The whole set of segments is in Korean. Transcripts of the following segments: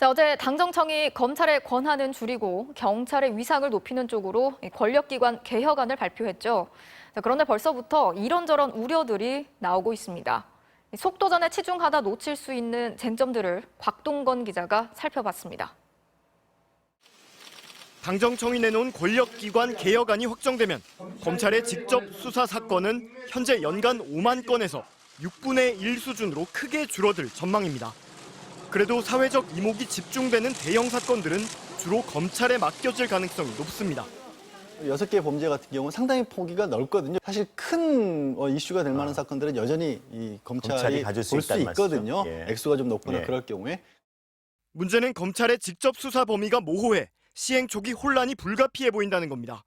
어제 당정청이 검찰의 권한은 줄이고 경찰의 위상을 높이는 쪽으로 권력기관 개혁안을 발표했죠. 그런데 벌써부터 이런저런 우려들이 나오고 있습니다. 속도전에 치중하다 놓칠 수 있는 쟁점들을 곽동건 기자가 살펴봤습니다. 당정청이 내놓은 권력기관 개혁안이 확정되면 검찰의 직접 수사 사건은 현재 연간 5만 건에서 6분의 1 수준으로 크게 줄어들 전망입니다. 그래도 사회적 이목이 집중되는 대형 사건들은 주로 검찰에 맡겨질 가능성이 높습니다. 6개 범죄 같은 경우는 상당히 폭이가 넓거든요. 사실 큰 이슈가 될 만한 사건들은 여전히 이 검찰이 볼 수 있거든요. 예. 액수가 좀 높거나 예. 그럴 경우에. 문제는 검찰의 직접 수사 범위가 모호해 시행 초기 혼란이 불가피해 보인다는 겁니다.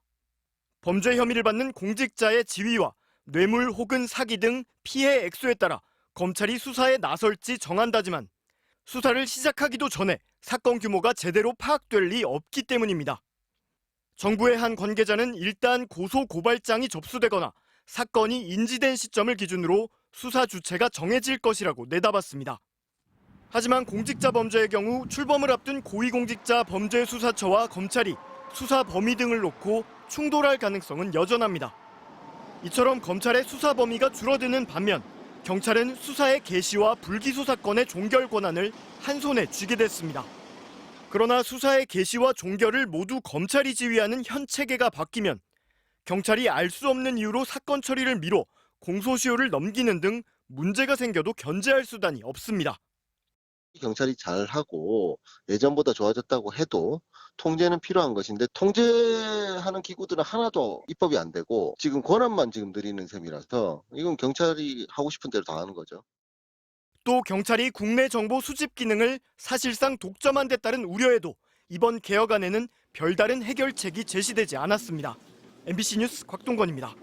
범죄 혐의를 받는 공직자의 지위와 뇌물 혹은 사기 등 피해 액수에 따라 검찰이 수사에 나설지 정한다지만 수사를 시작하기도 전에 사건 규모가 제대로 파악될 리 없기 때문입니다. 정부의 한 관계자는 일단 고소고발장이 접수되거나 사건이 인지된 시점을 기준으로 수사 주체가 정해질 것이라고 내다봤습니다. 하지만 공직자 범죄의 경우 출범을 앞둔 고위공직자 범죄수사처와 검찰이 수사 범위 등을 놓고 충돌할 가능성은 여전합니다. 이처럼 검찰의 수사 범위가 줄어드는 반면 경찰은 수사의 개시와 불기소 사건의 종결 권한을 한 손에 쥐게 됐습니다. 그러나 수사의 개시와 종결을 모두 검찰이 지휘하는 현 체계가 바뀌면 경찰이 알 수 없는 이유로 사건 처리를 미뤄 공소시효를 넘기는 등 문제가 생겨도 견제할 수단이 없습니다. 경찰이 잘하고 예전보다 좋아졌다고 해도 통제는 필요한 것인데 통제하는 기구들은 하나도 입법이 안 되고 지금 권한만 지금 드리는 셈이라서 이건 경찰이 하고 싶은 대로 다 하는 거죠. 또 경찰이 국내 정보 수집 기능을 사실상 독점한 데 따른 우려에도 이번 개혁안에는 별다른 해결책이 제시되지 않았습니다. MBC 뉴스 곽동건입니다.